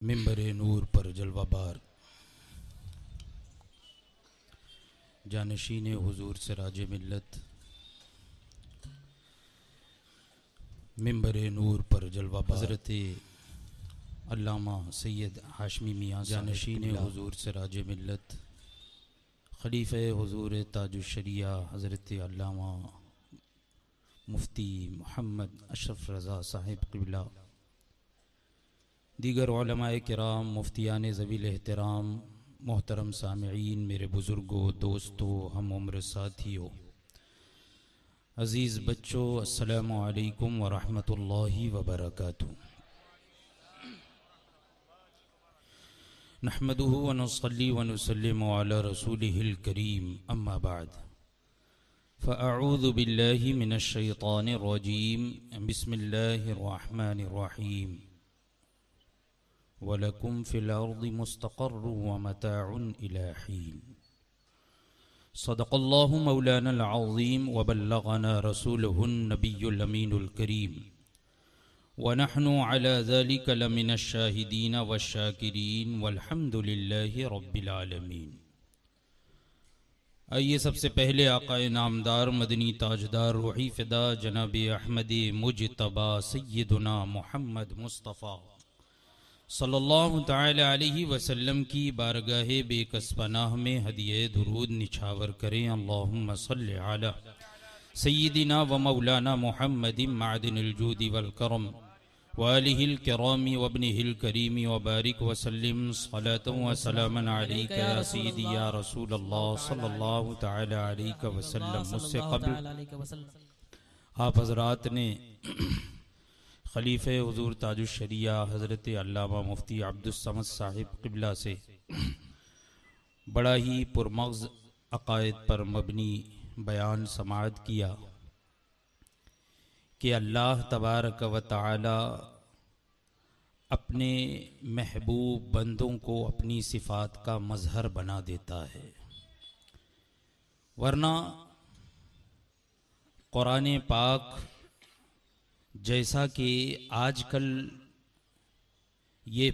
मिंबर नूर पर जलवाबार जानशीन हुजूर सिराज मिल्लत मिंबर नूर पर जलवाबार हज़रत अल्लामा सैयद हाशमी मियाँ जानशीन हुजूर सिराज मिल्लत खलीफ़े हुजूर ताजुश्शरिया हज़रत अल्लामा मुफ्ती मोहम्मद अशरफ रज़ा साहिब क़िबला, दीगर उलमाए किराम, मुफ्तियान ज़वील एहतराम, मोहतरम सामिईन, मेरे बुज़ुर्गों, दोस्तों, हम उम्र साथियों, अज़ीज़ बच्चों, अस्सलामु अलैकुम व रहमतुल्लाहि व बरकातुहू। नहमदुहु व नुसल्ली व नुसल्लिमु अला रसूलिहिल करीम, अम्मा बाद, फ़अऊज़ु बिल्लाहि मिनश शैतानिर रजीम, बिस्मिल्लाहिर रहमानिर रहीम। वलकुम फ़िल अर्दि मुस्तक़र्रुन व मताउन इला हीन। सदक़ल्लाहु मौलानल अज़ीम व बल्लग़ना रसूलुहुन नबियुल अमीनुल करीम व नहनु अला ज़ालिका लमिनश शाहिदीन वश्शाकिरीन वल्हम्दुलिल्लाहि रब्बिल आलमीन। आइए सबसे पहले आक़ाए नामदार मदनी ताजदार रूही फ़िदा जनाब अहमद मुजतबा सय्यदुना मुहम्मद मुस्तफ़ा सल्लल्लाहु तआला अलैहि वसल्लम की बारगाहे बेकस पनाह में हदिये दुरूद निछावर करें। अल्लाहुम्मा सल्लि अला सय्यिदिना व मौलाना मुहम्मदिन मादिनिल जूदि वल करम व आलिहिल किरामी व इब्निहिल करीमी व बारिक व सल्लिम सलातन व सलामन अलैका या सय्यदी या रसूल अल्लाह सल्लल्लाहु तआला अलैहि वसल्लम। मुझसे क़ब्ल आप हज़रात ने खलीफ़े हुजूर ताजुश्शरिया हज़रत अल्लामा मुफ्ती अब्दुस्समद साहिब क़िबला से बड़ा ही पुरमग़्ज़ अक़ायद पर मबनी बयान समाअत किया कि अल्लाह तबारक व तआला अपने महबूब बंदों को अपनी सिफ़ात का मज़हर बना देता है, वरना कुरान पाक जैसा कि आजकल ये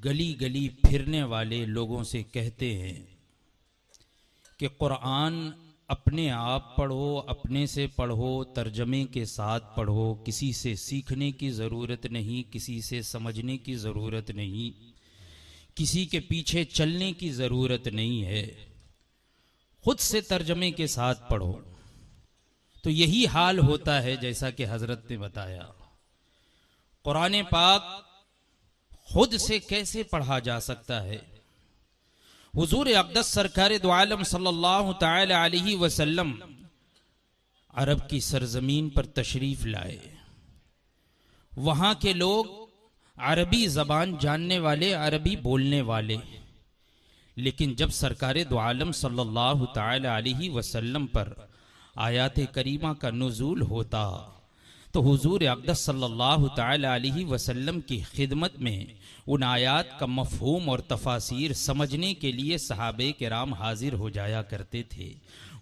गली गली फिरने वाले लोगों से कहते हैं कि कुरान अपने आप पढ़ो, अपने से पढ़ो, तर्जमे के साथ पढ़ो, किसी से सीखने की ज़रूरत नहीं, किसी से समझने की ज़रूरत नहीं, किसी के पीछे चलने की ज़रूरत नहीं है, खुद से तर्जमे के साथ पढ़ो। तो यही हाल होता है जैसा कि हजरत ने बताया। कुरान पाक खुद से कैसे पढ़ा जा सकता है? हुजूर अक़दस सरकार दो आलम सल्लल्लाहु तआला अलैहि वसल्लम अरब की सरजमीन पर तशरीफ लाए। वहां के लोग अरबी जबान जानने वाले, अरबी बोलने वाले, लेकिन जब सरकार दो आलम सल्लल्लाहु तआला अलैहि वसल्लम पर आयात करीमा का नुज़ूल होता तो हुजूर अक़दस सल्लल्लाहु तआला अलैहि वसल्लम की खिदमत में उन आयात का मफ़हूम और तफासीर समझने के लिए सहाबे किराम हाजिर हो जाया करते थे।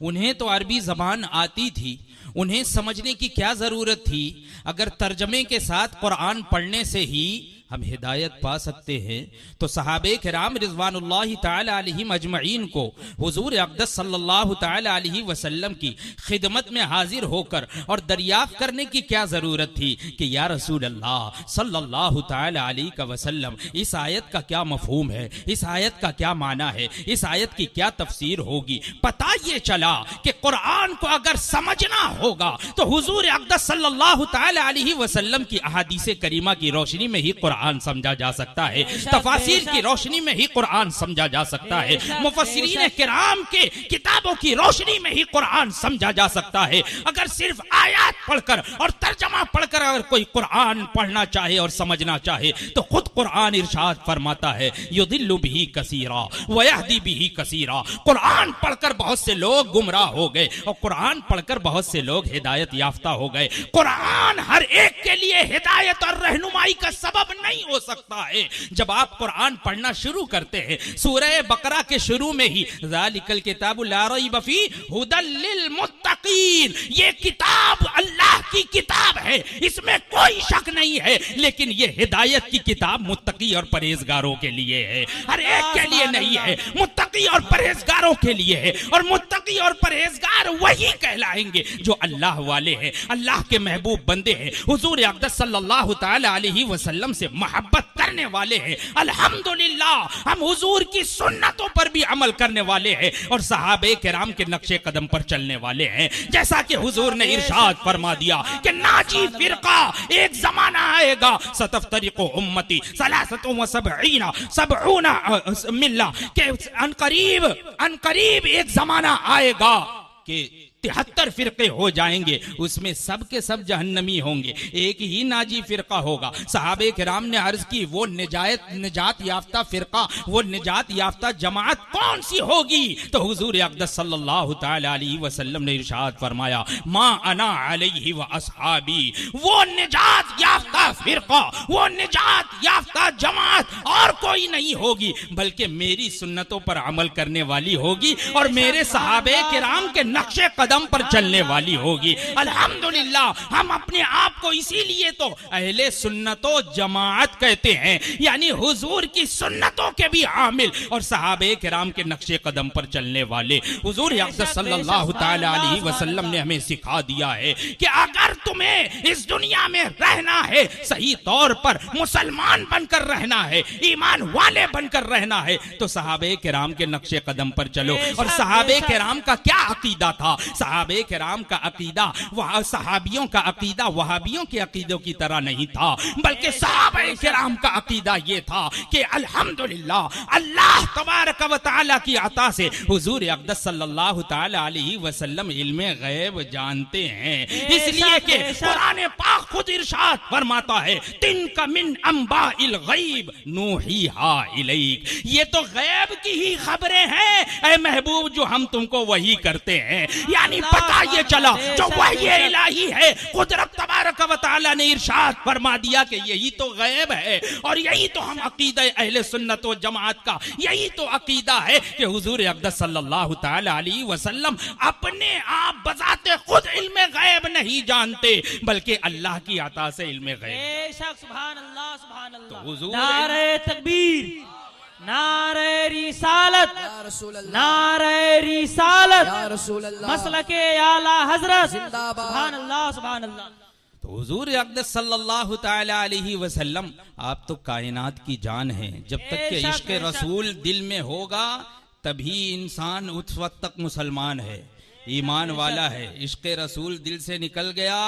उन्हें तो अरबी ज़बान आती थी, उन्हें समझने की क्या ज़रूरत थी? अगर तर्जमे के साथ कुरान पढ़ने से ही हम हिदायत पा सकते हैं तो सहाबे किराम रिज़वानुल्लाहि ताला अलैहिम अजमईन को हुजूर अक़दस सल्लल्लाहु ताला अलैहि वसल्लम की खिदमत में हाजिर होकर और दरियाफ्त करने की क्या ज़रूरत थी कि या रसूल अल्लाह सल्लल्लाहु ताला अलैहि वसल्लम, इस आयत का क्या मफ़हूम है, इस आयत का क्या माना है, इस आयत की क्या तफसीर होगी? पता ये चला कि कुरान को अगर समझना होगा तो हुजूर अक़दस सल्लल्लाहु ताला अलैहि वसल्लम की अहादीसे करीमा की रोशनी में ही कुरान समझा जा सकता है, तफासीर की रोशनी में ही कुरान समझा जा सकता है, मुफस्सिरीन किराम के किताबों की रोशनी में ही कुरान समझा जा सकता है। अगर सिर्फ आयत पढ़कर और तर्जमा पढ़कर अगर कोई कुरान पढ़ना चाहे और समझना चाहे तो खुद कुरान इरशाद फरमाता है, युदिल्लु बिही कसीरा व यहदी बिही कसीरा। कुरान पढ़कर बहुत से लोग गुमराह हो गए और कुरान पढ़कर बहुत से लोग हिदायत याफ्ता हो गए। कुरान हर एक के लिए हिदायत और रहनुमाई का सबब नहीं नहीं हो सकता है। जब आप कुरान पढ़ना शुरू करते हैं, सूरह बकरा के शुरू में ही ज़ालिकल किताबु ला रैब फीह हुदल लिल मुत्तकीन, ये किताब अल्लाह की किताब है, इसमें कोई शक नहीं है, लेकिन ये हिदायत की किताब मुत्तकी और परहेजगारों के लिए है, हर एक के लिए नहीं है, मुत्तकी और परहेजगारों के लिए है। और मुत्तकी और परहेजगार वही कहलाएंगे जो अल्लाह वाले हैं, अल्लाह के महबूब बंदे हैं, हुजूर अक़दस सल्लल्लाहु तआला अलैहि वसल्लम से मोहब्बत करने वाले हैं। अल्हम्दुलिल्लाह हम हुजूर की सुन्नतों पर भी अमल करने वाले हैं और सहाबे किराम के नक्शे कदम पर चलने वाले हैं। जैसा कि हुजूर ने इरशाद फरमा दिया कि नाजी फिरका एक जमाना आएगा, सतफ्तरिकु उम्मती सलासतु व सबईना सबऊना मिल्ला, के अनकरीब एक जमाना आएगा कि 73 फिरके हो जाएंगे, उसमें सब के सब जहन्नमी होंगे, एक ही नाजी फिरका होगा। सहाबे किराम ने अर्ज की वो निजात याफ्ता फिरका, वो निजात याफ्ता जमात कौन सी होगी? तो हुजूर अक़दस सल्लल्लाहु तआला अलैहि वसल्लम ने इरशाद फरमाया मा अना अलैहि व अस्हाबी, वो निजात याफ्ता फिरका, वो निजात याफ्ता जमात और कोई नहीं होगी, बल्कि मेरी सुन्नतों पर अमल करने वाली होगी और मेरे सहाबे किराम के नक्शे कदम पर चलने वाली होगी। अल्हम्दुलिल्लाह हम अपने आप को इसीलिए तो अहले सुन्नतो जमात कहते हैं, यानी हुजूर की सुन्नतों के भी आमिल और सहाबे किराम के नक्शे कदम पर चलने वाले। हुजूर अक़दस सल्लल्लाहु तआला अलैहि वसल्लम ने हमें सिखा दिया है कि अगर तुम्हें इस दुनिया में रहना है, सही तौर पर मुसलमान बनकर रहना है, ईमान वाले बनकर रहना है, तो सहाबे किराम के नक्शे कदम पर चलो। और सहाबे किराम का क्या अकीदा था? सहाबे किराम का अकीदा वह सहाबियों का अकीदा वहाबियों के अकीदों की तरह नहीं था, बल्कि सहाबे किराम का अकीदा ये था कि अल्हम्दुलिल्लाह अल्लाह तबारक व तआला की अता से हुजूर अक़दस सल्लल्लाहु तआला अलैहि वसल्लम इल्मे गैब जानते हैं, इसलिए कि कुरान पाक खुद इरशाद फरमाता है तिनका मिन अंबाइल गैब नूहीहा इलैक, ये तो गैब की ही खबरें हैं ए महबूब जो हम तुमको वही करते हैं। यानी पता ये चला जो वही इलाही है, कुदरत तबारक व तआला ने इरशाद फरमा दिया कि यही तो गैब है और यही तो हम अकीदा अहले सुन्नत व जमात का यही तो अकीदा है कि हुजूर अक़दस सल्लल्लाहु तआला अलैहि वसल्लम अपने आप बजाते खुद इल्मे गैब नहीं जानते, बल्कि अल्लाह की अता से इल्मे गैब। बेशक सुभान अल्लाह सुभान अल्लाह। तो हुजूर नारे तकबीर, नारे रिसालत, नारे रिसालत, मसलके आला हजरत, सुभान अल्लाह सुभान अल्लाह। तो हुजूर अक़दस सल्लल्लाहु तआला अलैहि वसल्लम आप तो कायनात की जान है, जब तक के इश्क रसूल दिल में होगा तभी इंसान उस वक्त तक मुसलमान है, ईमान वाला है। इश्क रसूल दिल से निकल गया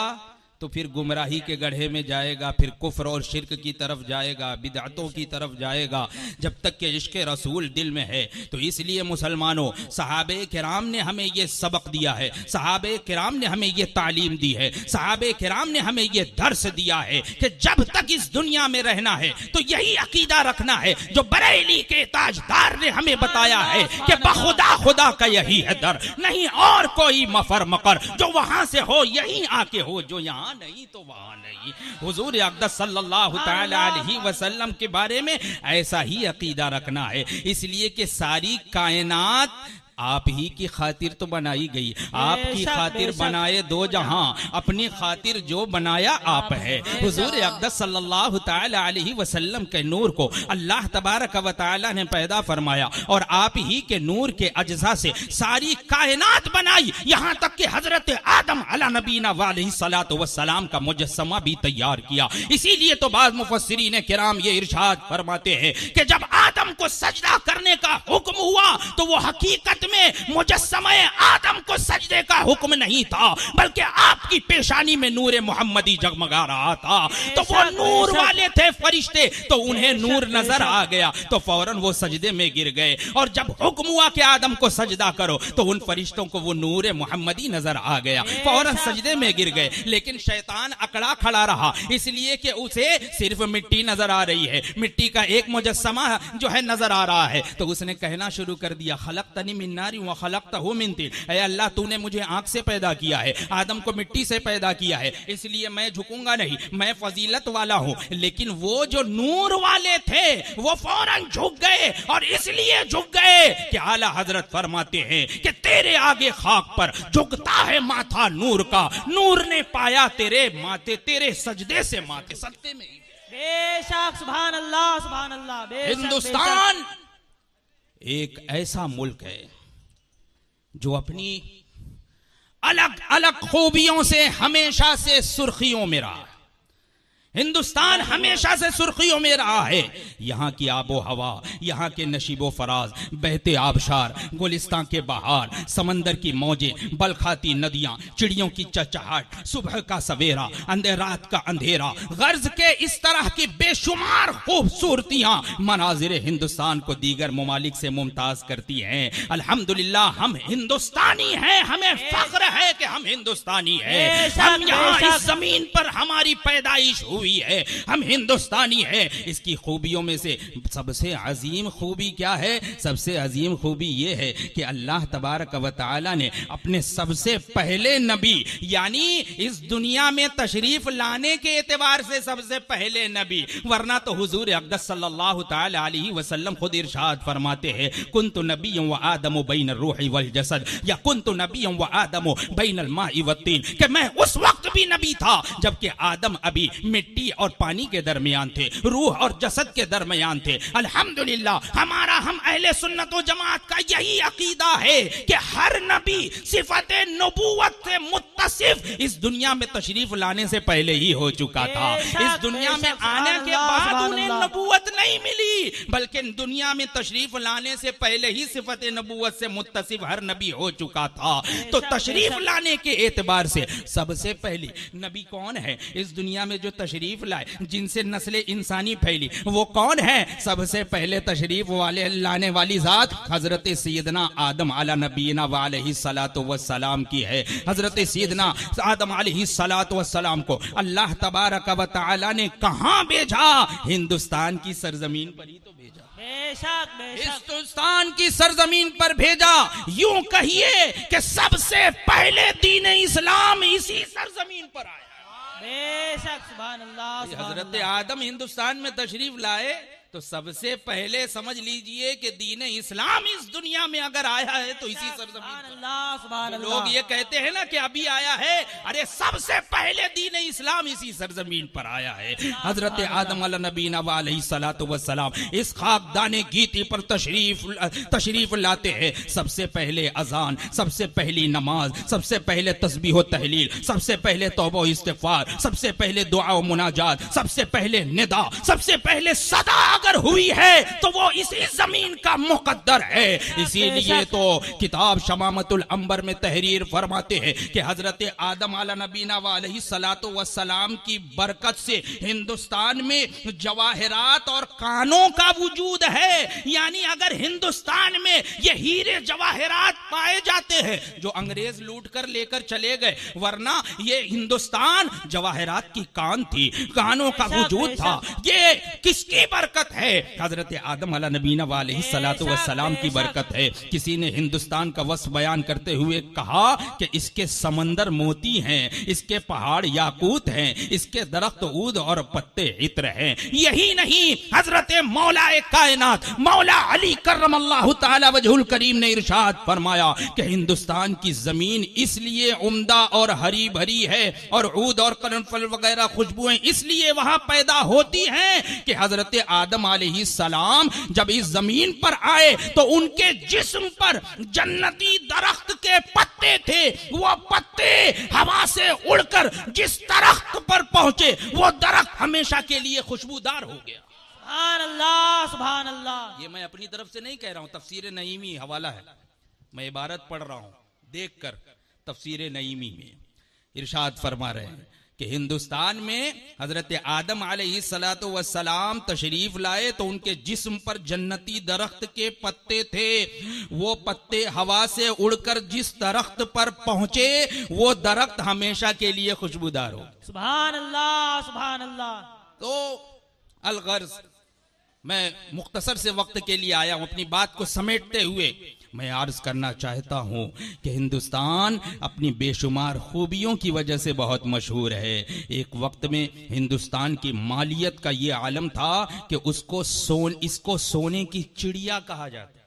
तो फिर गुमराही के गड्ढे में जाएगा, फिर कुफ्र और शिर्क की तरफ जाएगा, बिदअतों की तरफ जाएगा, जब तक कि इश्क रसूल दिल में है। तो इसलिए मुसलमानों सहाबे किराम ने हमें ये सबक दिया है, सहाबे किराम ने हमें ये तालीम दी है, सहाबे किराम ने हमें ये दर्स दिया है कि जब तक इस दुनिया में रहना है तो यही अकीदा रखना है जो बरेली के ताजदार ने हमें बताया है कि बखुदा खुदा का यही है दर, नहीं और कोई मफर मकर, जो वहां से हो यहीं आके हो, जो यहाँ नहीं तो वहां नहीं। हुजूर अक़दस सल्लल्लाहु तआला अलैहि वसल्लम के बारे में ऐसा ही अकीदा रखना है, इसलिए कि सारी कायनात आप ही की खातिर तो बनाई गई, आपकी खातिर बनाए दो जहां, अपनी खातिर जो बनाया आप है। हुजूर अक़दस सल्लल्लाहु तआला अलैहि वसल्लम के नूर को अल्लाह तबारक व तआला ने पैदा फरमाया और आप ही के नूर के अज्जा से सारी कायनात बनाई, यहां तक कि हजरत आदम अला नबीना वालैहि सलातो व सलाम का मुजस्समा भी तैयार किया। इसीलिए तो बाद मुफस्सिरीन किराम ये इरशाद फरमाते हैं कि जब आदम को सजदा करने का हुक्म हुआ तो वो हकीकत में मुजस्समे आदम को सजदे का हुक्म नहीं था, बल्कि आपकी पेशानी में नूर मोहम्मदी जगमगा रहा था। तो वो नूर वाले थे फरिश्ते, तो उन्हें नूर नजर आ गया तो फौरन वो सजदे में गिर गए, और जब हुक्म हुआ कि आदम को सजदा करो तो उन फरिश्तों को वो नूर मोहम्मदी नजर आ गया, फौरन सजदे में गिर गए। लेकिन शैतान अकड़ा खड़ा रहा, इसलिए कि उसे सिर्फ मिट्टी नजर आ रही है, मिट्टी का एक मुजस्समा जो है नजर आ रहा है। तो उसने कहना शुरू कर दिया, खलक़तनी मिन नारि व खलक़तहु मिन तीन, ऐ अल्लाह तूने मुझे आग से पैदा किया है, आदम को मिट्टी से पैदा किया है, इसलिए मैं झुकूंगा नहीं, मैं फजीलत वाला हूं। लेकिन वो जो नूर वाले थे वो फौरन झुक गए, और इसलिए झुक गए कि आला हजरत फरमाते हैं कि तेरे आगे खाक पर झुकता है माथा नूर का, नूर ने पाया तेरे माथे, तेरे सजदे से माथे, सजदे में। बेशक, सुभान अल्लाह, सुभान अल्लाह। हिंदुस्तान एक ऐसा मुल्क है जो अपनी अलग अलग खूबियों से हमेशा से सुर्खियों में रहा है। हिंदुस्तान हमेशा से सुर्खियों में रहा है। यहाँ की आबो हवा, यहाँ के नशीबो फराज, बहते आबशार, गुलिस्तान के बहार, समंदर की मौजें, बलखाती नदियाँ, चिड़ियों की चहचहाट, सुबह का सवेरा, रात का अंधेरा, गर्ज के इस तरह की बेशुमार खूबसूरतियाँ मनाजिर हिंदुस्तान को दीगर ममालिक से मुमताज करती हैं। अल्हम्दुलिल्लाह हम हिंदुस्तानी हैं, हमें फख्र है कि हम हिंदुस्तानी हैं। हम यहाँ इस जमीन पर हमारी पैदाइश हुई है, हम हिंदुस्तानी है। इसकी खूबियों में से सबसे अजीम खूबी क्या है? सबसे अजीम खूबी ये है कि अल्लाह तबारक व तआला ने अपने सबसे पहले नबी, यानी इस दुनिया में तशरीफ लाने के एतबार से सबसे पहले नबी, वरना तो हुजूर अक़दस सल्लल्लाहु तआला अलैहि वसल्लम खुद इरशाद फरमाते हैं, कुन्तु नबिय्यन व आदम बैन रूहि वल जसद, या कुन्तु नबिय्यन व आदम बैन अल माइ व तीन, कि मैं उस वक्त भी नबी था जबकि आदम अभी मिट्टी और पानी के दरमियान थे, रूह और जसद के दरमियान थे। अल्हम्दुलिल्लाह हमारा, हम अहले सुन्नत व जमात का यही अकीदा है कि हर नबी सिफते नबूवत से मुत्तसिफ इस दुनिया में तशरीफ लाने से पहले ही हो चुका था। इस दुनिया में आने के बाद उन्हें नबूवत नहीं मिली, बल्कि दुनिया में तशरीफ लाने से पहले ही सिफते नबूवत से मुत्तसिफ हर नबी हो चुका था। तो तशरीफ लाने के एतबार से सबसे पहले नबी कौन है इस दुनिया में जो तशरीफ लाए, जिनसे नस्ल इंसानी फैली, वो कौन है? सबसे पहले तशरीफ वाले लाने वाली जात हजरत सैयदना आदम अला नबीना व अलैहि सलातो व सलाम की है। हजरत सैयदना आदम अलैहि सलातो व सलाम को अल्लाह तबारक व तआला ने कहां भेजा? हिंदुस्तान की सरजमीन पर ही तो भेजा। बेशक, बेशक। हिंदुस्तान की सरजमीन पर भेजा। यूं कहिए कि सबसे पहले दीन इस्लाम इसी सरजमीन पर आया। बेशक, सुभान अल्लाह। हजरत आदम हिंदुस्तान में तशरीफ लाए तो सबसे पहले समझ लीजिए कि दीन इस्लाम इस दुनिया में अगर आया है तो इसी सरजमीन पर। लोग ये कहते हैं ना कि अभी आया है, अरे सबसे पहले दीन इस्लाम इसी सरजमीन पर आया है। हजरत आदम अला नबीना व अलैहि सलातो व सलाम इस खाकदाने गीती पर तशरीफ लाते हैं। सबसे पहले अजान, सबसे पहली नमाज, सबसे पहले तस्बीह व तहलील, सबसे पहले तौबा व इस्तिग़फ़ार, सबसे पहले दुआ व मुनाजात, सबसे पहले निदा, सबसे पहले सदा अगर हुई है तो वो इसी जमीन का मुकद्दर है। इसीलिए तो किताब शमामतुल अंबर में तहरीर फरमाते हैं कि हजरत आदम अला नबीना व अलैहि सलातो व सलाम की बरकत से हिंदुस्तान में जवाहरात और कानों का वजूद है। यानी अगर हिंदुस्तान में ये हीरे जवाहरात पाए जाते हैं जो अंग्रेज लूट कर लेकर चले गए, वरना ये हिंदुस्तान जवाहरात की कान थी, कानों का वजूद था। ये किसकी बरकत है? हजरत आदम अला नबीना व अलैहि सलातो व सलाम की बरकत है। किसी ने हिंदुस्तान का वस्फ बयान करते हुए कहा कि इसके समंदर मोती हैं, इसके पहाड़ याकूत हैं, इसके दरख्त ऊद और पत्ते इत्र हैं। यही नहीं, हजरत मौला कायनात मौला अली करमल्लाहु तआला वजहुल करीम ने इरशाद फरमाया कि हिंदुस्तान की जमीन इसलिए उम्दा और हरी भरी है और ऊद और करनफल वगैरह खुशबुएं इसलिए वहां पैदा होती हैं कि हजरत आदम अलैहिस्सलाम जब इस जमीन पर आए तो उनके जिस्म पर जन्नती दरख्त के पत्ते थे। वो पत्ते हवा से उड़कर जिस दरख्त पर पहुंचे वो दरख्त हमेशा के लिए खुशबूदार हो गया। सुभान अल्लाह, सुभान अल्लाह। ये मैं अपनी तरफ से नहीं कह रहा हूं, तफसीर नईमी हवाला है, मैं इबारत पढ़ रहा हूं देखकर। तफसीर नईमी में इरशाद फरमा रहे हैं कि हिंदुस्तान में हजरत आदम अलैहिस्सलातु वस्सलाम तशरीफ लाए तो उनके जिस्म पर जन्नती दरख्त के पत्ते थे। वो पत्ते हवा से उड़कर जिस दरख्त पर पहुंचे वो दरख्त हमेशा के लिए खुशबूदार हो। सुभान अल्लाह, सुभान अल्लाह। तो अलगर्ज मैं मुख्तसर से वक्त के लिए आया हूं, अपनी बात को समेटते हुए मैं अर्ज करना चाहता हूं कि हिंदुस्तान अपनी बेशुमार खूबियों की वजह से बहुत मशहूर है। एक वक्त में हिंदुस्तान की मालियत का ये आलम था कि इसको सोने की चिड़िया कहा जाता है।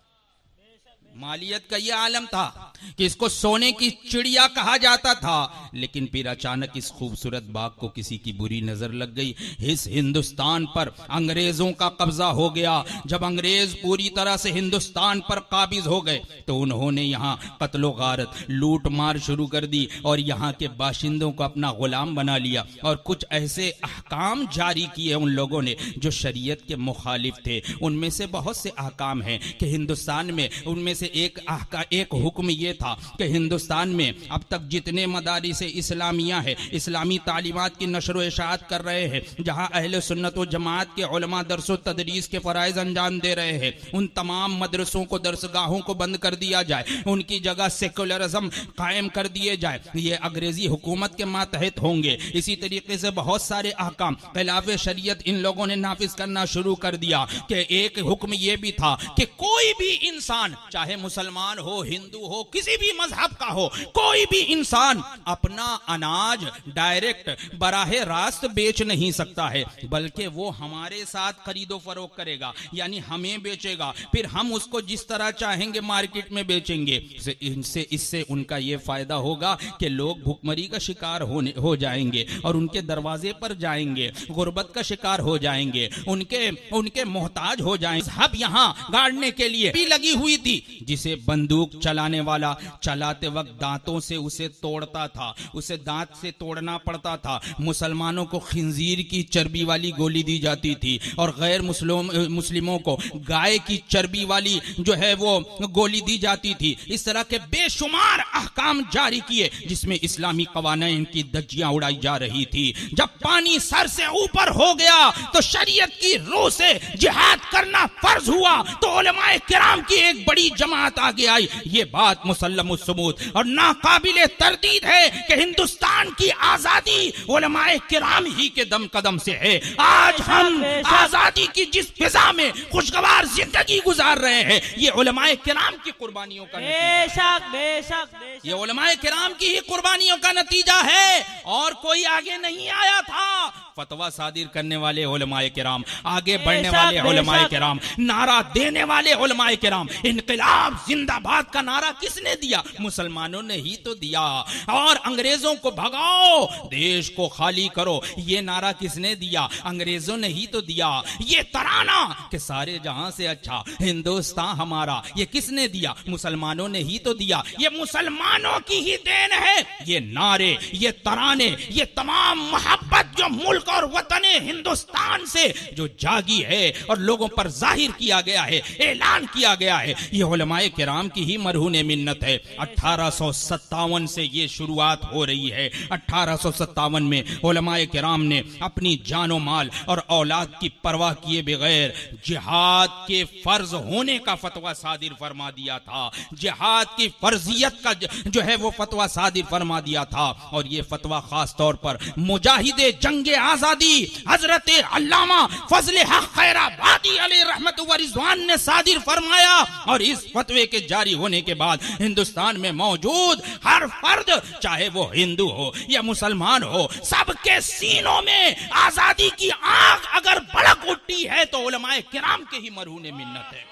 मालियत का यह आलम था कि इसको सोने की चिड़िया कहा जाता था, लेकिन फिर अचानक इस खूबसूरत बाग को किसी की बुरी नजर लग गई। इस हिंदुस्तान पर अंग्रेजों का कब्जा हो गया। जब अंग्रेज पूरी तरह से हिंदुस्तान पर काबिज हो गए तो उन्होंने यहाँ कत्लो गारत, लूट मार शुरू कर दी और यहाँ के बाशिंदों को अपना गुलाम बना लिया और कुछ ऐसे अहकाम जारी किए उन लोगों ने जो शरीयत के मुखालिफ थे। उनमें से बहुत से अहकाम हैं कि हिंदुस्तान में, उनमें से एक हुक्म ये था कि हिंदुस्तान में अब तक जितने मदारिस इस्लामिया है, इस्लामी तालीमात की नशर व इशाअत कर रहे हैं, जहां अहले सुन्नत व जमात के उलमा दरस व तदरीस के फराइज अंजाम दे रहे हैं, उन तमाम मदरसों को, दरसगाहों को बंद कर दिया जाए, उनकी जगह सेकुलरिज्म कायम कर दिए जाए। ये अंग्रेजी हुकूमत के मातहत होंगे। इसी तरीके से बहुत सारे अहकाम खिलाफ शरीयत इन लोगों ने नाफिज करना शुरू कर दिया कि एक हुक्म ये भी था कि कोई भी इंसान, चाहे मुसलमान हो, हिंदू हो, किसी भी मजहब का हो, कोई भी इंसान अपना अनाज डायरेक्ट बराहे रास्त बेच नहीं सकता है, बल्कि वो हमारे साथ खरीदो फरोख्त करेगा, यानी हमें बेचेगा, फिर हम उसको जिस तरह चाहेंगे मार्केट में बेचेंगे। इससे उनका ये फायदा होगा कि लोग भूखमरी का शिकार हो जाएंगे और उनके दरवाजे पर जाएंगे, गुर्बत का शिकार हो जाएंगे, उनके मोहताज हो जाएंगे। अब यहाँ गाड़ने के लिए भी लगी हुई थी, जिसे बंदूक चलाने वाला चलाते वक्त दांतों से उसे तोड़ता था, उसे दांत से तोड़ना पड़ता था। मुसलमानों को खिंजीर की चर्बी वाली गोली दी जाती थी और गैर मुस्लिमों को गाय की चर्बी वाली जो है वो गोली दी जाती थी। इस तरह के बेशुमार अहकाम जारी किए जिसमें इस्लामी कवानीन की धज्जियां उड़ाई जा रही थी। जब पानी सर से ऊपर हो गया तो शरीयत की रूह से जिहाद करना फर्ज हुआ तो उलमाए किराम की एक बड़ी जमात आगे आई। ये बात मुसल्लम सुबूत और नाकाबिले तरदीद है कि हिंदुस्तान की आजादी उलमाए किराम ही के दम कदम से है। आज हम आजादी की जिस फिजा में खुशगवार जिंदगी गुजार रहे हैं, ये उलमाए किराम की कुर्बानियों का बेशक ये उलमाए किराम की ही कुर्बानियों का नतीजा है और कोई आगे नहीं आया था। फतवा सादिर करने वाले उलमाए किराम, आगे बढ़ने वाले उलमाए किराम, नारा देने वाले उलमाए किराम। इनकलाब जिंदाबाद का नारा किसने दिया? मुसलमानों ने ही तो दिया। और अंग्रेजों को भगाओ, देश को खाली करो, ये नारा किसने दिया? अंग्रेजों ने ही तो दिया। ये तराना कि सारे जहां से अच्छा हिंदुस्तान हमारा, ये किसने दिया? मुसलमानों ने ही तो दिया। ये मुसलमानों की ही देन है। ये नारे, ये तराने, ये तमाम मोहब्बत जो मुल्क और वतन हिंदुस्तान से जो जागी है और लोगों पर जाहिर किया गया है, ऐलान किया गया है, ये उलमाए किराम की ही मरहून मिन्नत है। 1857 से ये शुरुआत हो रही है। 1857 में उलमाए किराम ने अपनी जानो माल और औलाद की परवाह किए बगैर जिहाद के फर्ज होने का फतवा सादिर फरमा दिया था। जिहाद की फर्जियत का जो है वो फतवा सादिर फरमा दिया था। और ये फतवा खास तौर पर मुजाहिदे जंगे आजादी हजरत अल्लामा फजले हक खैराबादी अलैहि रहमत व रिजवान ने सादिर फरमाया। और इस फतवे के जारी होने के बाद हिंदुस्तान में मौजूद हर फर्द, चाहे वो हिंदू हो या मुसलमान हो, सबके सीनों में आजादी की आग अगर भड़क उठती है तो उलमाए किराम के ही मरहून मिन्नत है,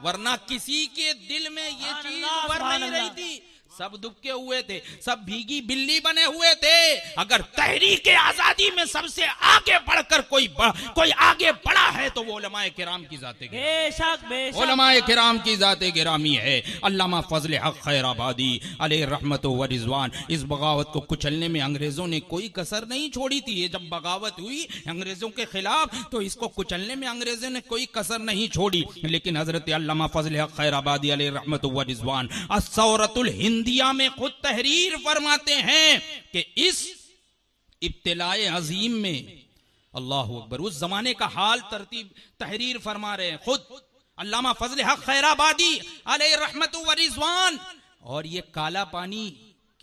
वरना किसी के दिल में ये चीज उभर नहीं रही थी। सब दुबके हुए थे, सब भीगी बिल्ली बने हुए थे। अगर तहरीक आजादी में सबसे आगे बढ़कर कोई आगे बढ़ा है तो वो उलमाए किराम की जाते उलमाए किराम की जाते गिरामी है। अल्लामा फजले हक खैराबादी अलैहि रहमत व रिजवान, इस बगावत को कुचलने में अंग्रेजों ने कोई कसर नहीं छोड़ी थी। ये जब बगावत हुई अंग्रेजों के खिलाफ तो इसको कुचलने में अंग्रेजों ने कोई कसर नहीं छोड़ी। लेकिन हजरत अल्लामा फजले हक खैराबादी अलैहि रहमत व रिजवान अस्सौरतुल हिंदिया में खुद तहरीर फरमाते हैं कि इस इब्तिलाए अजीम में, अल्लाह अकबर, उस जमाने का हाल तरतीब तहरीर फरमा रहे हैं खुद अल्लामा फजले हक खैराबादी अलैहि रहमत व रिजवान। और ये काला पानी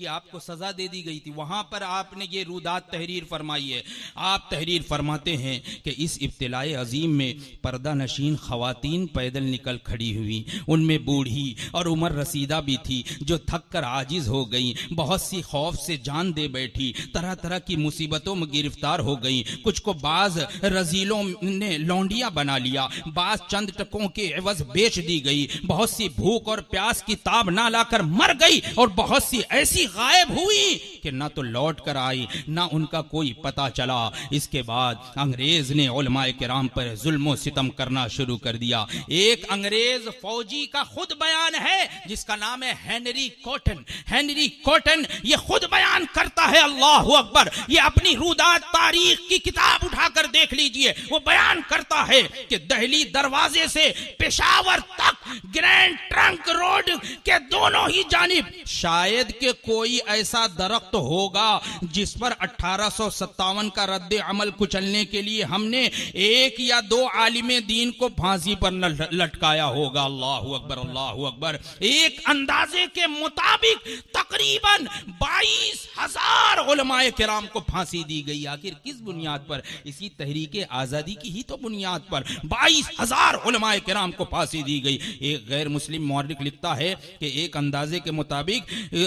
कि आपको सजा दे दी गई थी, वहां पर आपने ये रूदात तहरीर फरमाई है। आप तहरीर फरमाते हैं कि इस इब्तिलाए अजीम में पर्दा नशीन खवातीन पैदल निकल खड़ी हुई, उनमें बूढ़ी और उम्र रसीदा भी थी जो थक कर आजिज हो गई, बहुत सी खौफ से जान दे बैठी, तरह तरह की मुसीबतों में गिरफ्तार हो गई। कुछ को बाज रजीलों ने लौंडियां बना लिया, बाज चंद टकों के एवज बेच दी गई, बहुत सी भूख और प्यास की ताब ना लाकर मर गई और बहुत सी ऐसी गायब हुई कि ना तो लौट कर आई ना उनका कोई पता चला। इसके बाद अंग्रेज ने उलमाए किराम पर जुल्म सितम करना शुरू कर दिया। एक अंग्रेज फौजी का खुद बयान है जिसका नाम है हेनरी कॉटन। हेनरी कॉटन ये खुद बयान करता है, अल्लाह अकबर, ये अपनी रूदात तारीख की किताब उठाकर देख लीजिए। वो बयान करता है कि दिल्ली दरवाजे से पेशावर तक ग्रैंड ट्रंक रोड के दोनों ही जानिब शायद के कोई ऐसा दरख्त होगा जिस पर 1857 का रद्द अमल कुचलने के लिए हमने एक या दो आलिमे दीन को फांसी पर न लटकाया होगा। अल्लाह अकबर, अल्लाह अकबर। एक अंदाजे के मुताबिक तकरीबन 22,000 उलमाए किराम को फांसी दी गई। आखिर किस बुनियाद पर? इसी तहरीक आजादी की ही तो बुनियाद पर 22,000 उलमाए किराम को फांसी दी गई। एक गैर मुस्लिम मौलिक लिखता है कि एक अंदाजे के मुताबिक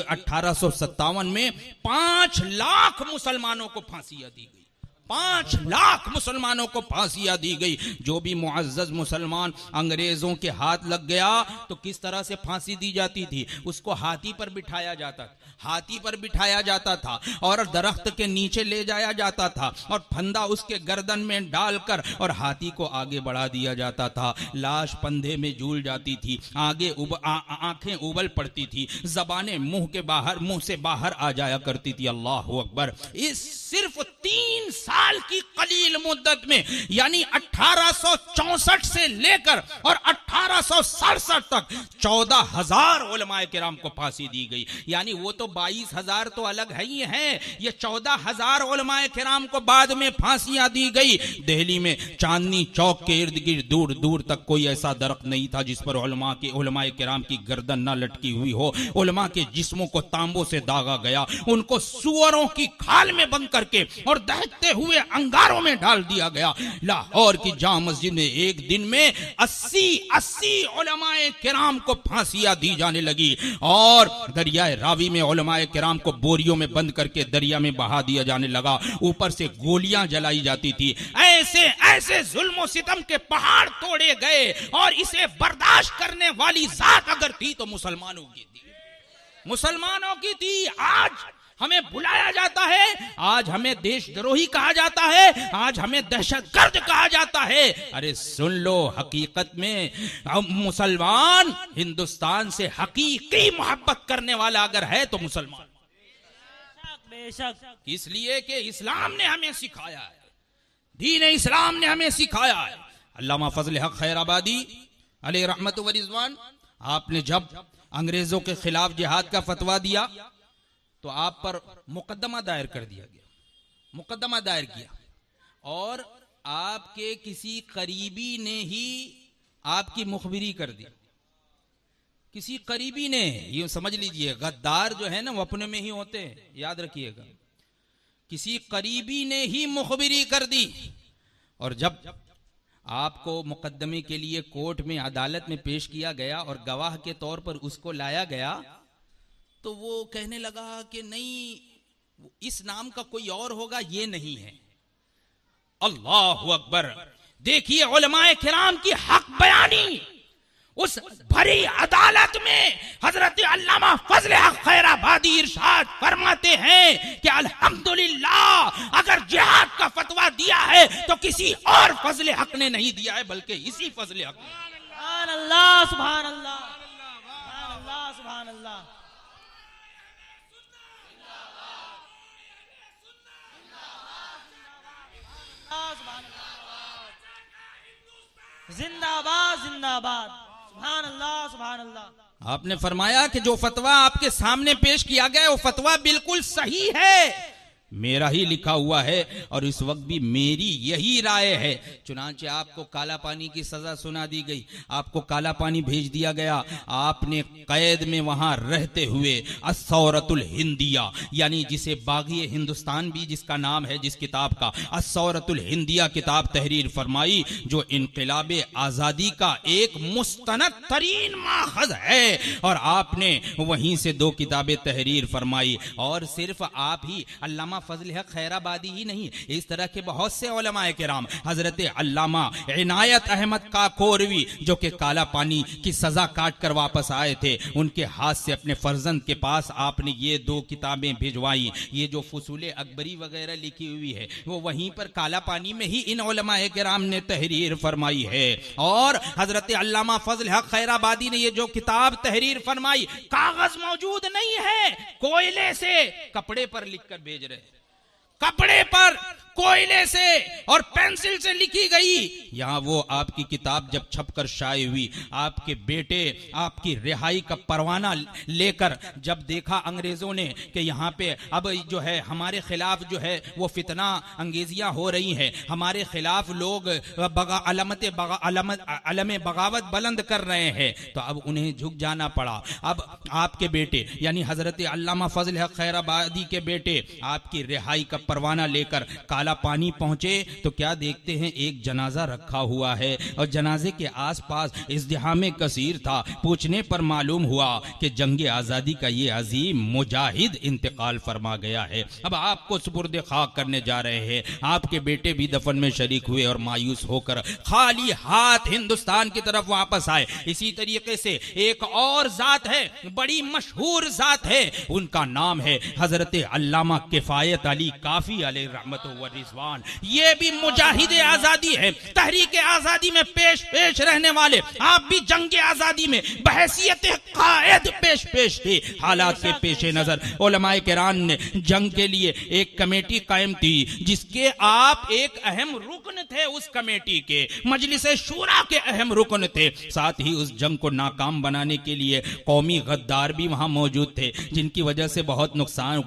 1857 में 5 लाख मुसलमानों को फांसियां दी गई। 5 लाख मुसलमानों को फांसियां दी गई। जो भी मुअज्जज मुसलमान अंग्रेजों के हाथ लग गया तो किस तरह से फांसी दी जाती थी? उसको हाथी पर बिठाया जाता, हाथी पर बिठाया जाता था और दरख्त के नीचे ले जाया जाता था और फंदा उसके गर्दन में डालकर और हाथी को आगे बढ़ा दिया जाता था। लाश पंधे में झूल जाती थी, आगे आंखें उबल पड़ती थी, जबानें मुंह से बाहर आ जाया करती थी। अल्लाह अकबर। इस सिर्फ 3 साल की कलील मुद्दत में यानी 1864 से लेकर और 1867 तक 14,000 उलमाए किराम को फांसी दी गई। यानी वो तो 22,000 तो अलग है ही है, ये 14,000 उलमाए किराम को बाद में फांसियां दी गई। दिल्ली में चांदनी चौक के इर्द गिर्द दूर दूर तक कोई ऐसा दरख्त नहीं था जिस पर उलमाए किराम की गर्दन न लटकी हुई हो। उलमा के जिस्मों को तांबों से दागा गया, उनको सुअरों की खाल में बंद करके और दहकते हुए अंगारों में डाल दिया गया। लाहौर की जामा मस्जिद में एक दिन में 80 उलमाए किराम को फांसियां दी जाने लगी और दरियाए रावी में उलमाए किराम को बोरियों में बंद करके दरिया में बहा दिया जाने लगा। ऊपर से गोलियां जलाई जाती थी। ऐसे ऐसे जुल्म सितम के पहाड़ तोड़े गए और इसे बर्दाश्त करने वाली जात अगर थी तो मुसलमानों की थी, मुसलमानों की थी। आज हमें बुलाया जाता है, आज हमें देशद्रोही कहा जाता है, आज हमें दहशतगर्द कहा जाता है। अरे सुन लो, हकीकत में मुसलमान हिंदुस्तान से हकीकी मोहब्बत करने वाला अगर है तो मुसलमान, बेशक। इसलिए कि इस्लाम ने हमें सिखाया है, दीन इस्लाम ने हमें सिखाया है। अल्लामा फजल हक खैराबादी अलैहि रहमत व रिजवान, आपने जब अंग्रेजों के खिलाफ जिहाद का फतवा दिया तो आप पर मुकदमा दायर कर दिया गया, मुकदमा दायर किया और आपके किसी करीबी ने ही आपकी मुखबिरी कर दी। किसी करीबी ने, ये समझ लीजिए, गद्दार जो है ना वो अपने में ही होते हैं, याद रखिएगा। किसी करीबी ने ही मुखबिरी कर दी और जब आपको मुकदमे के लिए कोर्ट में अदालत में पेश किया गया और गवाह के तौर पर उसको लाया गया तो वो कहने लगा कि नहीं, इस नाम का कोई और होगा, ये नहीं है। अल्लाह अकबर। देखिए उलमाए किराम की हक बयानी उस भरी अदालत में हजरत अल्लामा फजल हक खैराबादी इरशाद फरमाते हैं कि अल्हम्दुलिल्लाह, अगर जिहाद का फतवा दिया है तो किसी और फजल हक ने नहीं दिया है बल्कि इसी फजल हक ने। सुभान अल्लाह, सुभान अल्लाह, सुभान अल्लाह, सुभान अल्लाह। जिंदाबाद जिंदाबाद, सुभान अल्लाह, सुभान अल्लाह। आपने फरमाया कि जो फतवा आपके सामने पेश किया गया वो फतवा बिल्कुल सही है, मेरा ही लिखा हुआ है और इस वक्त भी मेरी यही राय है। चुनांचे आपको काला पानी की सजा सुना दी गई, आपको काला पानी भेज दिया गया, आपने कैद में वहां रहते हुए अस्सौरतुल हिंदिया, यानी जिसे बागी हिंदुस्तान भी जिसका नाम है, जिस किताब का अस्सौरतुल हिंदिया किताब तहरीर फरमाई, जो इनकलाब आजादी का एक मुस्तनद तरीन माखज है, और आपने वहीं से 2 किताबें तहरीर फरमाई। और सिर्फ आप ही, अल्लामा फजल हक खैराबादी ही नहीं, इस तरह के बहुत से उलमाए किराम, हजरत अल्लामा इनायत अहमद काकोरवी जो कि काला पानी की सजा काट कर वापस आए थे, उनके हाथ से अपने फर्जंद के पास आपने ये 2 किताबें भिजवाई। ये जो फुसूले अकबरी वगैरह लिखी हुई है वो वहीं पर काला पानी में ही इन उलमाए किराम ने तहरीर फरमाई है। और हजरत अल्लामा फजल हक खैराबादी ने ये जो किताब तहरीर फरमाई, कागज मौजूद नहीं है, कोयले से कपड़े पर लिखकर भेज रहे, कपड़े पर कोयले से और पेंसिल से लिखी गई। यहां वो आपकी किताब जब छपकर शाये हुई, आपके बेटे आपकी रिहाई का परवाना लेकर जब देखा अंग्रेजों ने कि यहाँ पे अब जो है हमारे खिलाफ जो है वो फितना अंगेजियां हो रही हैं, हमारे खिलाफ लोग अलम बगावत बुलंद कर रहे हैं, तो अब उन्हें झुक जाना पड़ा। अब आपके बेटे यानी हजरत अल्लामा फजल हक खैराबादी के बेटे आपकी रिहाई का परवाना लेकर काला पानी पहुंचे तो क्या देखते हैं, एक जनाजा रखा हुआ है और जनाजे के आसपास इज़्दिहाम कसीर था। पूछने पर मालूम हुआ कि जंग आज़ादी का ये अजीम मुजाहिद इंतकाल फरमा गया है। अब आपको सुपुर्द खाक करने जा रहे हैं। आपके बेटे भी दफन में शरीक हुए और मायूस होकर खाली हाथ हिंदुस्तान की तरफ वापस आए। इसी तरीके से एक और जात है, बड़ी मशहूर जात है, उनका नाम है हजरत अल्लामा किफायत अली काफी अलैहि रहमत व रिजवान। ये भी मुजाहिद आजादी है, तहरीक आजादी में पेश रहने वाले। आप भी जंग आजादी में बहैसियत कायद पेश थे। हालात के पेश नजर उलमाए किराम ने जंग के लिए एक कमेटी कायम की, जिसके आप एक अहम रुकन थे, उस कमेटी के मजलिस शूरा के अहम रुकन थे। साथ ही उस जंग को नाकाम बनाने के लिए कौमी गद्दार भी वहां मौजूद थे, जिनकी वजह से बहुत नुकसान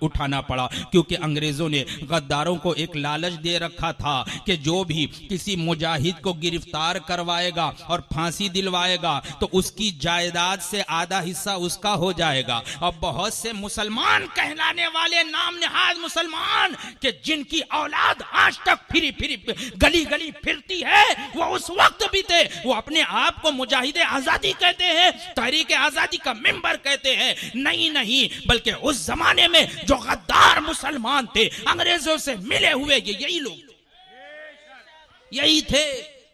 उठाना पड़ा, क्योंकि अंग्रेजों ने गद्दारों को एक लालच दे रखा था कि जो भी किसी मुजाहिद को गिरफ्तार करवाएगा और फांसी दिलवाएगा तो उसकी जायदाद से आधा हिस्सा उसका हो जाएगा। अब बहुत से मुसलमान कहलाने वाले नाम नहाद मुसलमान कि जिनकी औलाद आज तक फिरी गली गली फिरती है, वो उस वक्त भी थे, वो अपने आप को मुजाहिद आजादी कहते हैं, तहरीक आजादी का मेंबर कहते हैं। नहीं, बल्कि उस जमाने में जो गद्दार मुसलमान थे, अंग्रेजों से मिले हुए, यही लोग यही थे।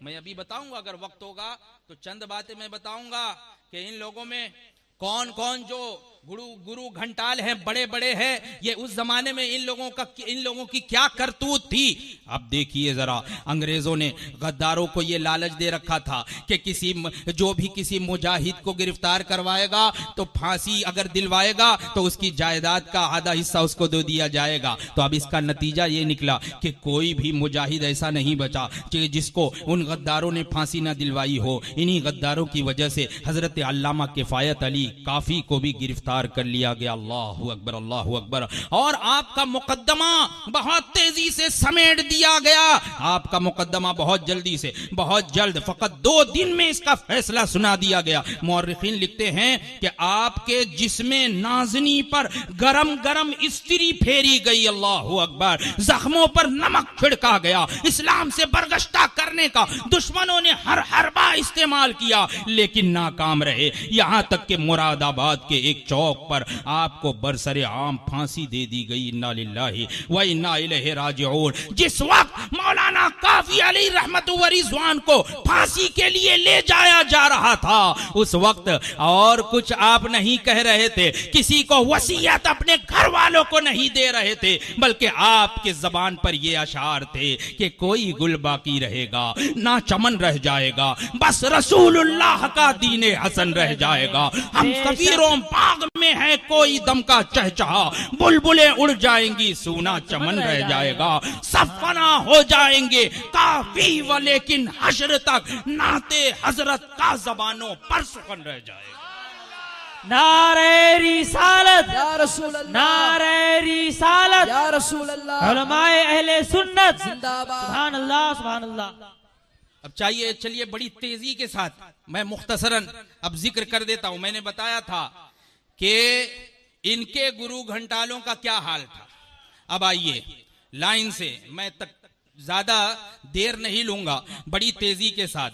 मैं अभी बताऊंगा, अगर वक्त होगा तो चंद बातें मैं बताऊंगा कि इन लोगों में कौन कौन जो गुरु घंटाल हैं, बड़े बड़े हैं, ये उस जमाने में इन लोगों की क्या करतूत थी। अब देखिए जरा, अंग्रेजों ने गद्दारों को ये लालच दे रखा था कि जो भी किसी मुजाहिद को गिरफ्तार करवाएगा तो फांसी अगर दिलवाएगा तो उसकी जायदाद का आधा हिस्सा उसको दे दिया जाएगा। तो अब इसका नतीजा ये निकला कि कोई भी मुजाहिद ऐसा नहीं बचा जिसको उन गद्दारों ने फांसी ना दिलवाई हो। इन्हीं गद्दारों की वजह से हजरत अल्लामा किफायत अली काफी को भी गिरफ्तार कर लिया गया। अल्लाहु अकबर, अल्लाहु अकबर। और आपका मुकद्दमा बहुत तेजी से समेट दिया गया। आपका मुकद्दमा बहुत जल्दी से, बहुत जल्द, फकत 2 दिन में इसका फैसला सुना दिया गया। मुअर्रिखीन लिखते हैं कि आपके जिस्मे नाज़नी पर गरम गरम इस्त्री फेरी गई। अल्लाहु अकबर। जख्मों पर नमक छिड़का गया। इस्लाम से बरगश्ता करने का दुश्मनों ने हर हरबा इस्तेमाल किया, लेकिन नाकाम रहे। यहां तक कि मुरादाबाद के एक चौक पर आपको बरसरे आम फांसी दे दी गई। इन्ना लिल्लाहि व इन्ना इलैहि राजिऊन। जिस वक्त मौलाना काफी अली रहमत व रिजवान को फांसी के लिए ले जाया जा रहा था, उस वक्त और कुछ आप नहीं कह रहे थे, किसी को वसीयत अपने घर वालों को नहीं दे रहे थे, बल्कि आपके जबान पर ये अशार थे कि कोई गुल बाकी रहेगा ना चमन रह जाएगा, बस रसूलुल्लाह का दीने हसन रह जाएगा। हम सफीरों बाग में है कोई दम का चहचहा, बुलबुलें उड़ जाएंगी, सूना चमन रह जाएगा, सब फना हो जाएंगे काफी व लेकिन हश्र तक नाते हजरत का जबानों पर सुखन रह जाएगा। नारे रिसालत या रसूल अल्लाह, नारे रिसालत या रसूल अल्लाह, उलमाए अहले सुन्नत जिंदाबाद। सुभान अल्लाह सुभान अल्लाह। अब चलिए बड़ी तेजी के साथ मैं मुख्तसरन अब जिक्र कर देता हूं। मैंने बताया था कि इनके गुरु घंटालों का क्या हाल था। अब आइए लाइन से, मैं तक ज्यादा देर नहीं लूंगा, बड़ी तेजी के साथ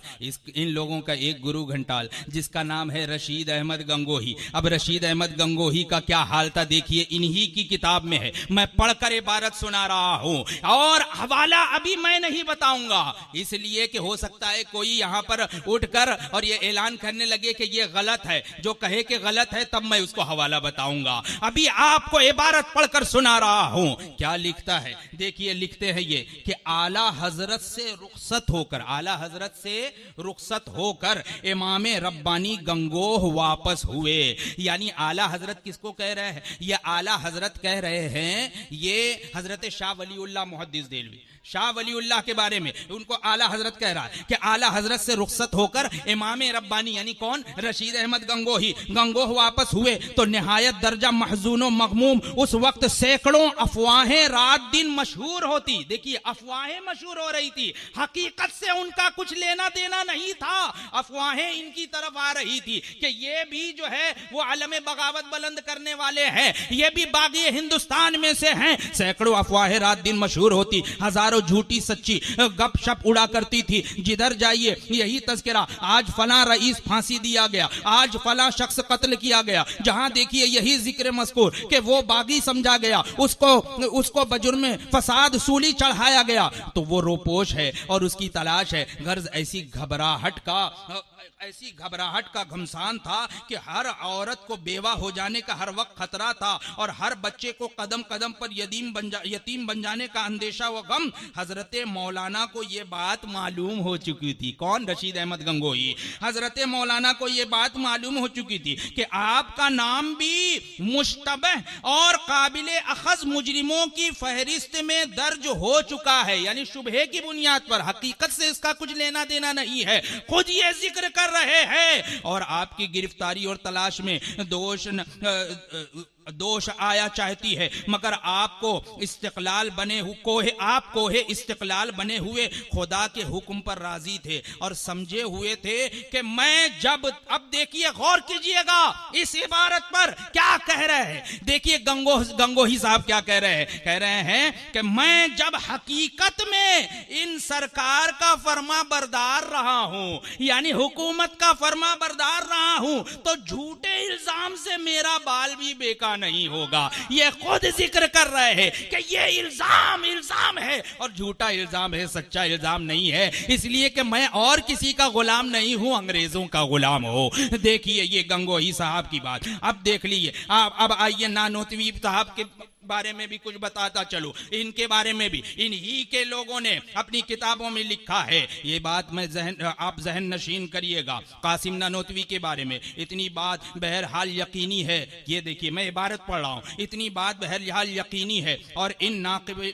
इन लोगों का एक गुरु घंटाल जिसका नाम है रशीद अहमद गंगोही। अब रशीद अहमद गंगोही का क्या हाल था देखिए, इन्हीं की किताब में है। मैं पढ़कर इबारत सुना रहा हूं और हवाला अभी मैं नहीं बताऊंगा, इसलिए कि हो सकता है कोई यहां पर उठकर और ये ऐलान करने लगे कि ये गलत है। जो कहे कि गलत है तब मैं उसको हवाला बताऊंगा। अभी आपको इबारत पढ़कर सुना रहा हूं। क्या लिखता है देखिए, लिखते हैं ये कि आला हजरत से रुखसत होकर, आला हजरत से रुखसत होकर इमाम रब्बानी गंगोह वापस हुए। यानी आला हजरत किसको कह रहे हैं? ये आला हजरत कह रहे हैं ये हजरत शाह वलीउल्लाह मुहद्दिस देलवी, शाह वलीउल्लाह के बारे में उनको आला हजरत कह रहा है कि आला हजरत से रुखसत होकर इमाम रब्बानी यानी कौन? रशीद अहमद गंगोही गंगोह वापस हुए तो निहायत दर्जा महजून मगमूम। उस वक्त सैकड़ों अफवाहें रात दिन मशहूर होती। देखिए अफवाहें मशहूर हो रही थी, हकीकत से उनका कुछ लेना देना नहीं था। अफवाहें इनकी तरफ आ रही थी कि ये भी जो है वो आलम बगावत बुलंद करने वाले हैं, ये भी बागी हिंदुस्तान में से हैं। सैकड़ों अफवाहें रात दिन मशहूर होती, हजारों झूठी सच्ची गपशप उड़ा करती थी। जिधर जाइए यही तस्करा, आज फलां रईस फांसी दिया गया, आज फलां शख्स कत्ल किया गया। जहां देखिए यही जिक्र मज़कूर कि वो बागी समझा गया, उसको बजुर्म फसाद सूली चढ़ाया गया। तो वो रोपोश है और उसकी तलाश है। गर्ज ऐसी घबराहट का घमसान था कि हर औरत को बेवा हो जाने का हर वक्त खतरा था और हर बच्चे को कदम कदम पर यतीम बन जाने का अंदेशा व गम। हजरत मौलाना को ये बात मालूम हो चुकी थी। कौन? रशीद अहमद गंगोही। हजरत मौलाना को ये बात मालूम हो चुकी थी कि आपका नाम भी मुश्तबह और काबिले अखज़ मुजरिमों की फहरिस्त में दर्ज हो चुका है। यानी शुबहे की बुनियाद पर, हकीकत से इसका कुछ लेना देना नहीं है। खुद ये जिक्र कर रहे हैं और आपकी गिरफ्तारी और तलाश में दोष आया चाहती है, मगर आपको इस्तिकलाल बने हुए खुदा के हुक्म पर राजी थे और समझे हुए थे कि मैं जब, अब देखिए गौर कीजिएगा इस इबारत पर क्या कह रहे हैं। देखिए गंगोही साहब क्या कह रहे हैं। कह रहे हैं कि मैं जब हकीकत में इन सरकार का फरमा बरदार रहा हूं, यानी हुकूमत का फरमा बरदार रहा हूं, तो झूठे इल्जाम से मेरा बाल भी बेकार नहीं होगा। ये खुद जिक्र कर रहे हैं कि ये इल्जाम है और झूठा इल्जाम है, सच्चा इल्जाम नहीं है। इसलिए कि मैं और किसी का गुलाम नहीं हूं, अंग्रेजों का गुलाम हो। देखिए ये गंगोही साहब की बात। अब देख लीजिए, अब आइए नानोतवी साहब के बारे में भी कुछ बताता चलो। इनके बारे में भी इन्हीं के लोगों ने अपनी किताबों में लिखा है। ये बात मैं आप जहन नशीन करिएगा। कासिम नानोतवी के बारे में इतनी बात बहरहाल यकीनी है। ये देखिए मैं इबारत पढ़ रहा हूँ, इतनी बात बहरहाल यकीनी है और इन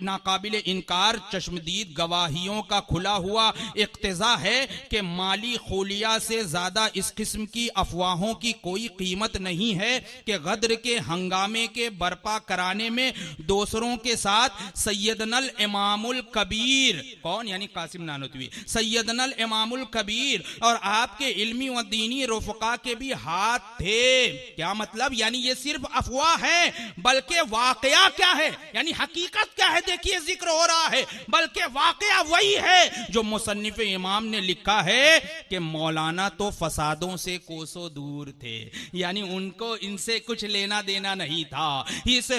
नाकाबिले इनकार चश्मदीद गवाहियों का खुला हुआ इक्तजा है कि माली खुलिया से ज्यादा इस किस्म की अफवाहों की कोई कीमत नहीं है कि गद्र के हंगामे के बर्पा कराने में दूसरों के साथ सैयदनल इमामुल कबीर, कौन? यानी कासिम नानोतवी, सैयदनल इमामुल कबीर और आपके इल्मी व दीनी रुफका के भी हाथ थे। क्या मतलब? यानी ये सिर्फ अफवाह है, बल्कि वाकया क्या है, यानी हकीकत क्या है देखिए जिक्र हो रहा है, बल्कि वाकया वही है जो मुसन्निफ इमाम ने लिखा है कि मौलाना तो फसादों से कोसों दूर थे। यानी उनको इनसे कुछ लेना देना नहीं था, इस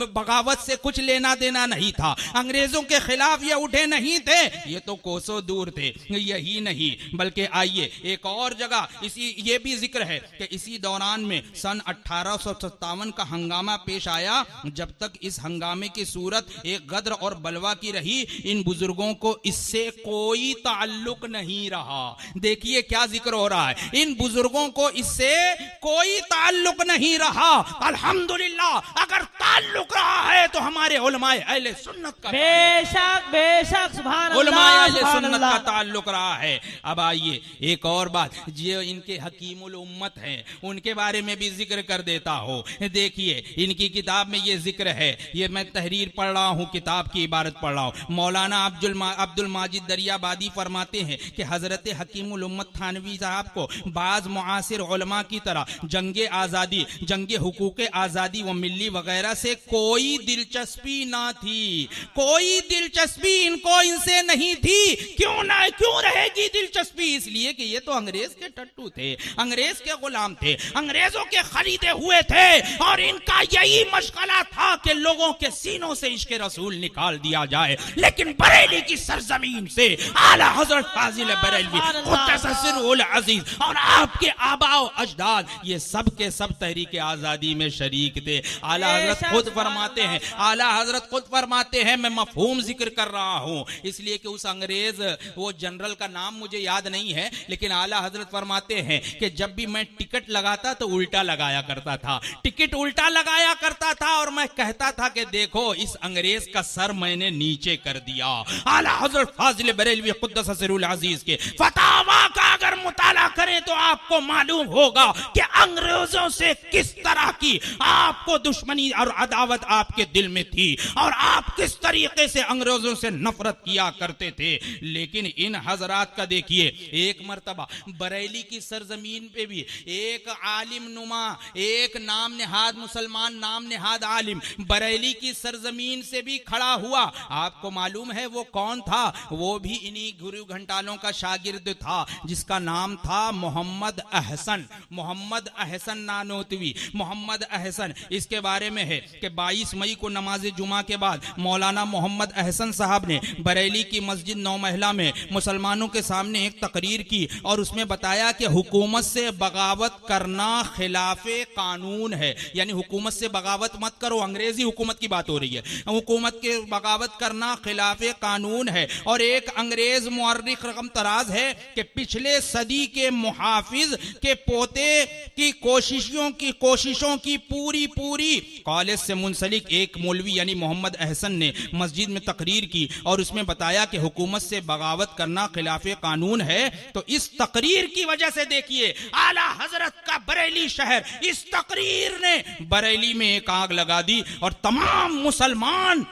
बगावत से कुछ लेना देना नहीं था, अंग्रेजों के खिलाफ ये उठे नहीं थे, ये तो कोसों दूर थे। यही नहीं बल्कि आइए एक और जगह ये भी जिक्र है कि इसी दौरान में सन 1857 का हंगामा पेश आया। जब तक इस हंगामे की सूरत एक गद्र और बलवा की रही, इन बुजुर्गों को इससे कोई ताल्लुक नहीं रहा। देखिए क्या जिक्र हो रहा है, इन बुजुर्गों को इससे कोई ताल्लुक नहीं रहा। अल्हम्दुलिल्लाह, अगर ताल्लुक रहा है तो हमारे उलमाए अहले सुन्नत का बेशक बेशक सुभान अल्लाह उलमाए अहले सुभान सुन्नत अल्लाह। का ताल्लुक रहा है। अब आइए एक और बात, जो इनके हकीमुल उम्मत हैं उनके बारे में भी जिक्र कर देता हूँ। देखिए इनकी किताब में ये जिक्र है, ये मैं तहरीर पढ़ रहा हूँ, किताब की इबारत पढ़ रहा हूँ। मौलाना अब्दुल माजिद दरियाबादी फरमाते हैं कि हजरत हकीमुल उम्मत थानवी साहब को बाज मुआसिर उलमा की तरह जंगे आज़ादी, जंगे हुकूके आज़ादी व मिल्ली वगैरह से कोई दिलचस्पी ना थी, कोई दिलचस्पी इनको इनसे नहीं थी। क्यों रहेगी दिलचस्पी? इसलिए कि ये तो अंग्रेज के टट्टू थे, अंग्रेज के गुलाम थे, अंग्रेजों के खरीदे हुए थे और इनका यही मशगला था कि लोगों के सीनों से इश्क रसूल निकाल दिया जाए। लेकिन बरेली की सरजमीन से आला हजरत फाजिल बरेलवी खुद्दससिरुल अजीज और आपके आबाओ अजदाद ये सब के सब तहरीक आजादी में शरीक थे। आला हजरत खुद फरमाते हैं, आला हजरत खुद फरमाते हैं, मैं मफहूम जिक्र कर रहा हूं इसलिए कि उस अंग्रेज वो जनरल का नाम मुझे याद नहीं है, लेकिन आला हजरत फरमाते हैं कि जब भी मैं टिकट लगाता तो उल्टा लगाया करता था, टिकट उल्टा लगाया करता था और मैं कहता था कि देखो इस अंग्रेज का सर मैंने नीचे कर दिया। आला हजरत फाजिल बरेलवी खुद्दस सिरुल अजीज के फतावा का अगर मुताला करें तो आपको मालूम होगा कि अंग्रेजों से किस तरह की आपको दुश्मनी और अदावत आपके दिल में थी और आप किस तरीके से अंग्रेजों से नफरत किया करते थे। लेकिन इन हजरात का देखिए, एक मर्तबा बरेली की सरजमीन पे भी एक आलिम नुमा, एक नाम नेहाद मुसलमान, नाम नेहाद आलिम बरेली की सरजमीन से भी खड़ा हुआ। आपको मालूम है वो कौन था? वो भी इन्हीं गुरु घंटालों का शागिर्द था जिसका नाम था मोहम्मद अहसन, मोहम्मद अहसन नानोतवी, मोहम्मद अहसन। इसके बारे में है कि 22 मई को नमाज जुमा के बाद मौलाना मोहम्मद अहसन साहब ने बरेली की मस्जिद 9 महिला में मुसलमानों के सामने एक तकरीर की और उसमें बताया कि हुकूमत से बगावत करना खिलाफे कानून है, यानी हुकूमत से बगावत मत करो, अंग्रेजी हुकूमत की बात हो रही है, हुकूमत के बगावत करना खिलाफे कानून है। और एक अंग्रेज मुअर्रिख रकम तराज है कि पिछले सदी के मुहाफिज के पोते की कोशिशों की पूरी कॉलेज से मुंसलिक एक मौलवी यानी मोहम्मद अहसन ने मस्जिद में तकरीर की और उसमें बताया कि हुकूमत से बगावत करना खिलाफे कानून है। तो इस तकरीर की वजह से देखिए आला हजरत का बरेली शहर, इस तकरीर ने बरेली में एक आग लगा दी और तमाम मुसलमान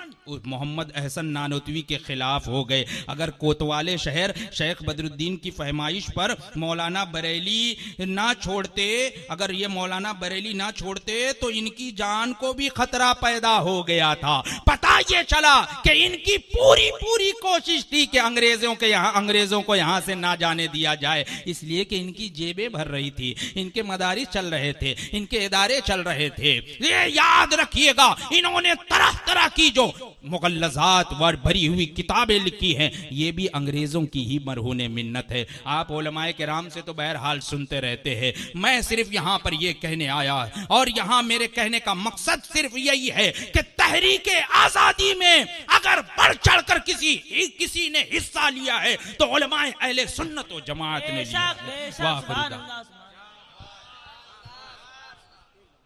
मोहम्मद अहसन नानोतवी के खिलाफ हो गए। अगर कोतवाले शहर शेख बदरुद्दीन की फरमाइश पर मौलाना बरेली ना छोड़ते, अगर ये मौलाना बरेली ना छोड़ते तो इनकी जान को भी खतरा पैदा हो गया था। पता ये चला कि इनकी पूरी कोशिश थी कि अंग्रेजों को यहाँ से ना जाने दिया जाए, इसलिए कि इनकी जेबें भर रही थी, इनके मदारिस चल रहे थे, इनके इदारे चल रहे थे। ये याद रखिएगा, इन्होंने तरह की जो मुगल्लज़ात व भरी हुई किताबें लिखी हैं ये भी अंग्रेजों की ही मरहूने मिन्नत है। आप उलमाए किराम से तो बहरहाल सुनते रहते हैं, मैं सिर्फ यहाँ पर ये कहने आया और यहाँ मेरे कहने का मकसद सिर्फ यही है कि तहरीके आजादी में अगर बढ़ चढ़कर किसी ने हिस्सा लिया है तो उलमाए अहले सुन्नत व जमात ने लिया है। वाह खुदा।